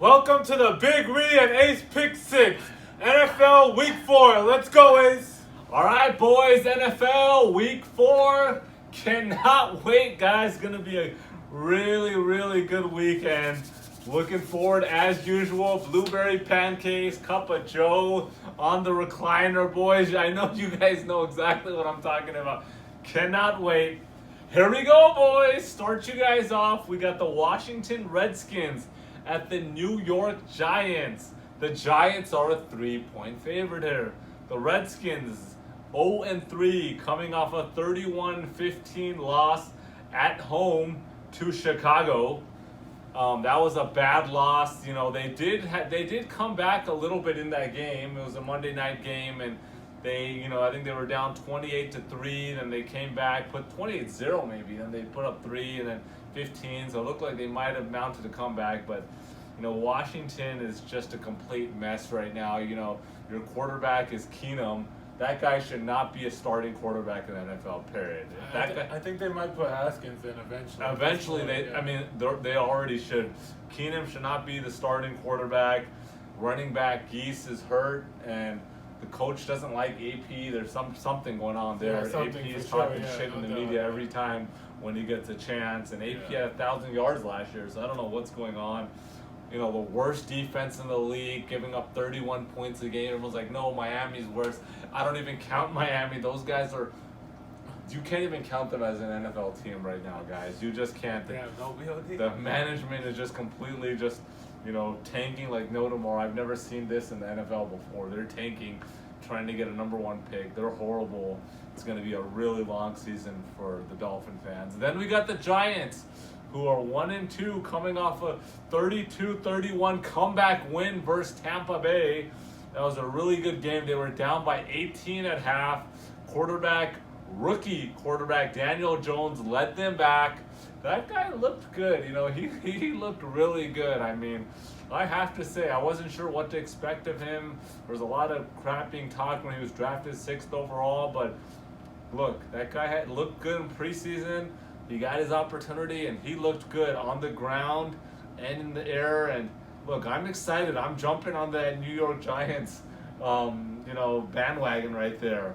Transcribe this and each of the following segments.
Welcome to the Big Ree and Ace Pick 6, NFL Week 4. Let's go, Ace. All right, boys, NFL Week 4. Cannot wait, guys. Going to be a really good weekend. Looking forward, as usual, blueberry pancakes, cup of joe on the recliner, boys. I know you guys know exactly what I'm talking about. Cannot wait. Here we go, boys. Start you guys off. We got the Washington Redskins at the New York Giants. The Giants are a 3-point favorite here. The Redskins 0-3, coming off a 31-15 loss at home to Chicago. That was a bad loss. You know, they did come back a little bit in that game. It was a Monday night game, and they, I think they were down 28-3. Then they came back, put 28-0 maybe. Then they put up 3, and then 15. So it looked like they might have mounted a comeback, but Washington is just a complete mess right now. Your quarterback is Keenum. That guy should not be a starting quarterback in the NFL, period. I think they might put Haskins in eventually. Eventually, they already should. Keenum should not be the starting quarterback. Running back Geese is hurt, and the coach doesn't like AP. There's something going on there. Yeah, AP is talking shit in the media every time when he gets a chance, and AP had 1,000 yards last year, so I don't know what's going on. The worst defense in the league, giving up 31 points a game. Everyone's like, no, Miami's worse. I don't even count Miami. Those guys you can't even count them as an NFL team right now, guys. You just can't. The management is just completely tanking like no tomorrow. I've never seen this in the NFL before. They're tanking, trying to get a number 1 pick. They're horrible. It's going to be a really long season for the Dolphin fans. And then we got the Giants, who are 1-2, coming off a 32-31 comeback win versus Tampa Bay. That was a really good game. They were down by 18 at half. Rookie quarterback Daniel Jones led them back. That guy looked good. He looked really good. I mean, I have to say, I wasn't sure what to expect of him. There was a lot of crap being talked when he was drafted 6th overall, but look, that guy had looked good in preseason. He got his opportunity, and he looked good on the ground and in the air. And look, I'm excited. I'm jumping on that New York Giants, bandwagon right there.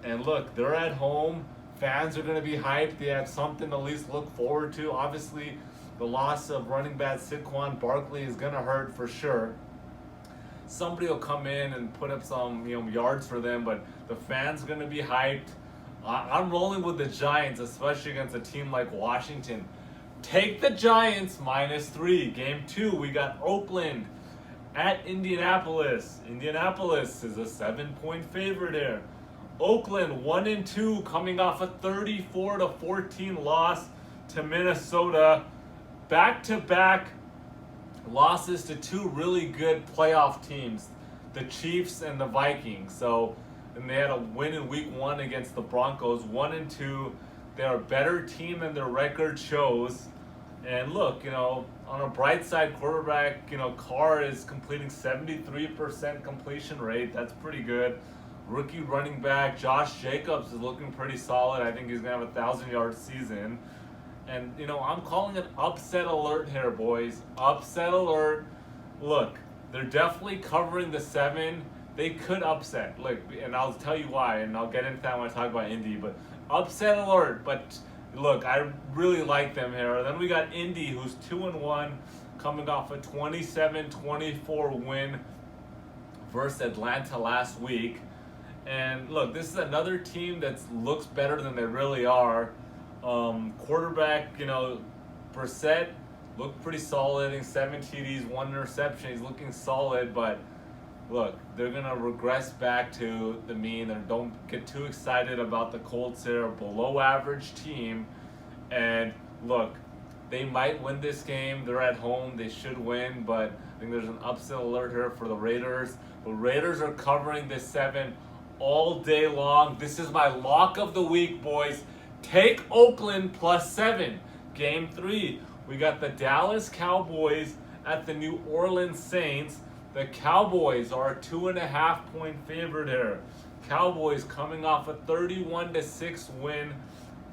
And look, they're at home. Fans are going to be hyped. They have something to at least look forward to. Obviously, the loss of running back Saquon Barkley is going to hurt for sure. Somebody will come in and put up some yards for them, but the fans are going to be hyped. I'm rolling with the Giants, especially against a team like Washington. Take the Giants -3. Game 2, we got Oakland at Indianapolis. Indianapolis is a 7-point favorite here. Oakland 1-2, coming off a 34-14 loss to Minnesota. Back-to-back losses to 2 really good playoff teams, the Chiefs and the Vikings. And they had a win in week 1 against the Broncos, 1-2. They're a better team than their record shows. And look, on a bright side, quarterback, Carr is completing 73% completion rate. That's pretty good. Rookie running back Josh Jacobs is looking pretty solid. I think he's going to have a 1,000-yard season. And, I'm calling it upset alert here, boys. Upset alert. Look, they're definitely covering the 7. They could upset, and I'll tell you why, and I'll get into that when I talk about Indy, but upset alert. But look, I really like them here. Then we got Indy, who's 2-1, coming off a 27-24 win versus Atlanta last week. And look, this is another team that looks better than they really are. Quarterback, Brissett looked pretty solid. I think 7 TDs, 1 interception. He's looking solid, but look, they're going to regress back to the mean. And don't get too excited about the Colts. They're a below-average team. And look, they might win this game. They're at home. They should win. But I think there's an upset alert here for the Raiders. The Raiders are covering this 7 all day long. This is my lock of the week, boys. Take Oakland +7. Game 3, we got the Dallas Cowboys at the New Orleans Saints. The Cowboys are a 2.5-point favorite here. Cowboys coming off a 31-6 win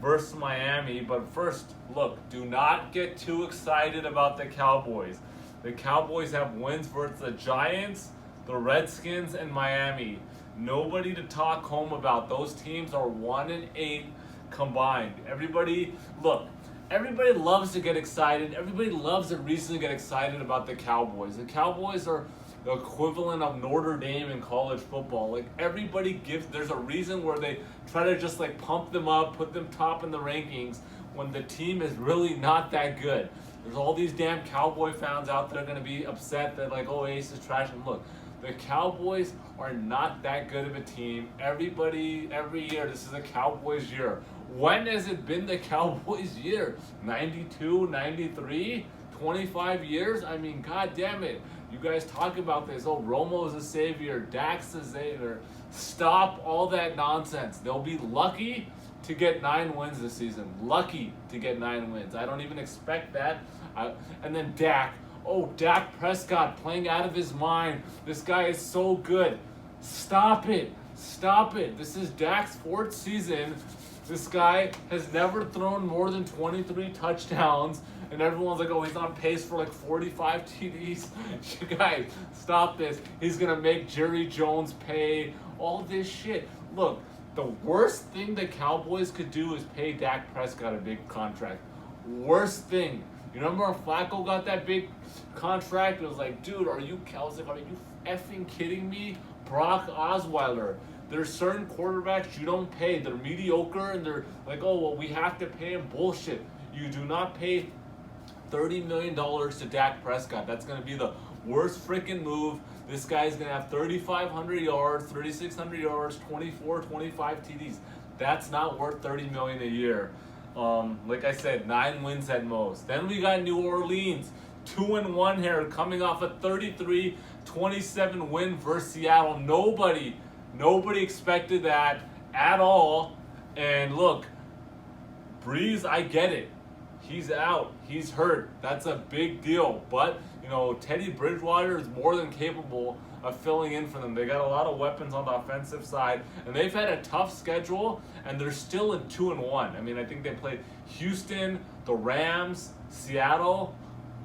versus Miami. But first, look, do not get too excited about the Cowboys. The Cowboys have wins versus the Giants, the Redskins, and Miami. Nobody to talk home about. Those teams are 1-8 combined. Everybody loves to get excited. Everybody loves a reason to get excited about the Cowboys. The Cowboys are the equivalent of Notre Dame in college football. Like there's a reason where they try to just like pump them up, put them top in the rankings when the team is really not that good. There's all these damn Cowboy fans out there going to be upset that like, oh, Ace is trash. And look, the Cowboys are not that good of a team. Every year, this is a Cowboys year. When has it been the Cowboys year? 92, 93, 25 years? I mean, god damn it. You guys talk about this. Oh, Romo's a savior. Dak's a savior. Stop all that nonsense. They'll be lucky to get 9 wins this season. Lucky to get 9 wins. I don't even expect that. And then Dak. Oh, Dak Prescott playing out of his mind. This guy is so good. Stop it. Stop it. This is Dak's 4th season. This guy has never thrown more than 23 touchdowns. And everyone's like, oh, he's on pace for like 45 TDs. You guys, stop this. He's going to make Jerry Jones pay. All this shit. Look, the worst thing the Cowboys could do is pay Dak Prescott a big contract. Worst thing. You remember when Flacco got that big contract? It was like, dude, are you effing kidding me? Brock Osweiler. There's certain quarterbacks you don't pay. They're mediocre and they're like, oh, well, we have to pay him. Bullshit. You do not pay $30 million to Dak Prescott. That's going to be the worst freaking move. This guy's going to have 3,500 yards, 3,600 yards, 24, 25 TDs. That's not worth $30 million a year. Like I said, 9 wins at most. Then we got New Orleans, 2-1 here, coming off a 33-27 win versus Seattle. Nobody expected that at all. And look, Breeze, I get it. He's out. He's hurt. That's a big deal. But, Teddy Bridgewater is more than capable of filling in for them. They got a lot of weapons on the offensive side, and they've had a tough schedule, and they're still in 2-1. I mean, I think they played Houston, the Rams, Seattle,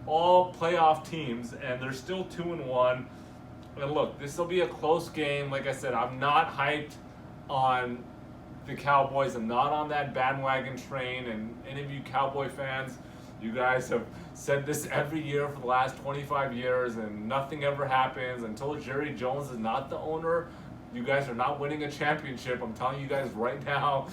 all playoff teams, and they're still 2-1. And look, this will be a close game. Like I said, I'm not hyped on the Cowboys. I'm not on that bandwagon train, and any of you Cowboy fans, you guys have said this every year for the last 25 years, and nothing ever happens until Jerry Jones is not the owner. You guys are not winning a championship. I'm telling you guys right now,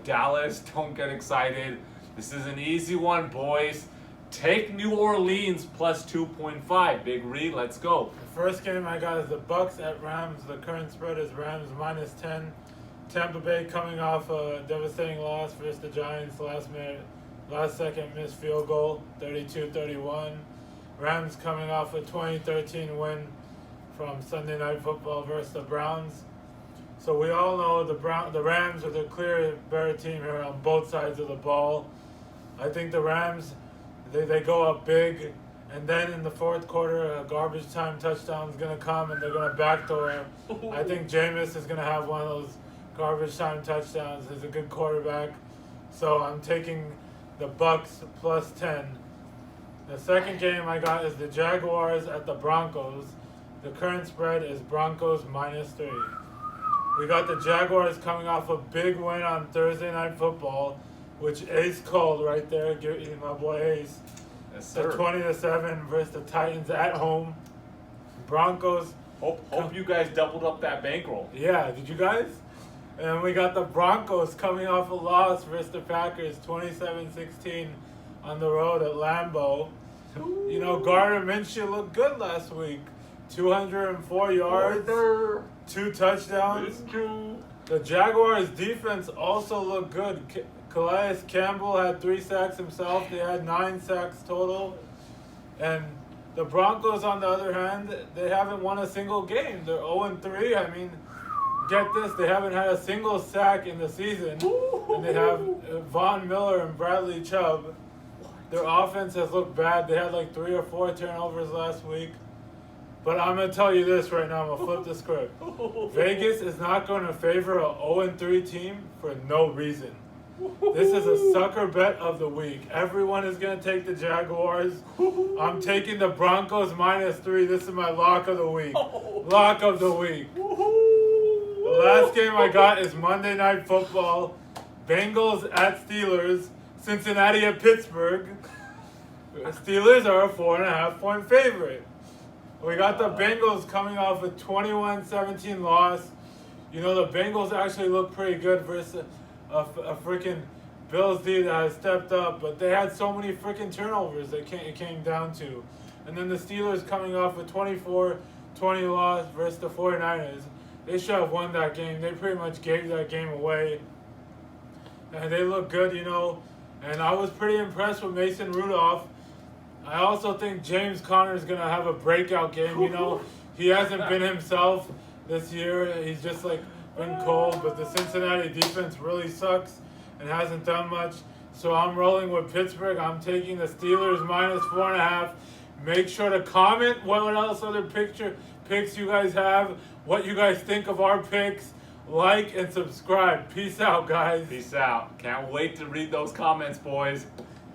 Dallas, don't get excited. This is an easy one, boys. Take New Orleans plus 2.5. Big Reed, let's go. The first game I got is the Bucks at Rams. The current spread is Rams -10. Tampa Bay coming off a devastating loss versus the Giants last second missed field goal, 32-31. Rams coming off a 2013 win from Sunday Night Football versus the Browns. So we all know the Rams are the clear better team here on both sides of the ball. I think the Rams, they go up big, and then in the fourth quarter, a garbage time touchdown is going to come, and they're going to backdoor him. I think Jameis is going to have one of those garbage time touchdowns. He's a good quarterback. So I'm taking the Bucks plus 10. The second game I got is the Jaguars at the Broncos. The current spread is Broncos -3. We got the Jaguars coming off a big win on Thursday Night Football, which Ace called right there. Give you my boy Ace. Yes, sir. The 20-7 versus the Titans at home. Broncos. Hope you guys doubled up that bankroll. Yeah, did you guys? And we got the Broncos coming off a loss versus the Packers, 27-16 on the road at Lambeau. Gardner Minshew looked good last week. 204 yards, 2 touchdowns. The Jaguars' defense also looked good. Calais Campbell had 3 sacks himself. They had 9 sacks total. And the Broncos, on the other hand, they haven't won a single game. They're 0-3. I mean, get this, they haven't had a single sack in the season. And they have Von Miller and Bradley Chubb. Their offense has looked bad. They had like 3 or 4 turnovers last week. But I'm going to tell you this right now. I'm going to flip the script. Vegas is not going to favor a 0-3 team for no reason. This is a sucker bet of the week. Everyone is going to take the Jaguars. I'm taking the Broncos -3. This is my lock of the week. Lock of the week. The last game I got is Monday Night Football. Bengals at Steelers. Cincinnati at Pittsburgh. Steelers are a 4.5-point favorite. We got the Bengals coming off a 21-17 loss. You know, the Bengals actually look pretty good versus a freaking Bills D that has stepped up, but they had so many freaking turnovers that it came down to. And then the Steelers coming off a 24-20 loss versus the 49ers. They should have won that game. They pretty much gave that game away. And they look good, you know. And I was pretty impressed with Mason Rudolph. I also think James Conner is going to have a breakout game, you know. He hasn't been himself this year. He's just like been cold, but the Cincinnati defense really sucks and hasn't done much. So I'm rolling with Pittsburgh. I'm taking the Steelers -4.5. Make sure to comment what else other picks you guys have, what you guys think of our picks. Like and subscribe. Peace out, guys. Peace out. Can't wait to read those comments, boys.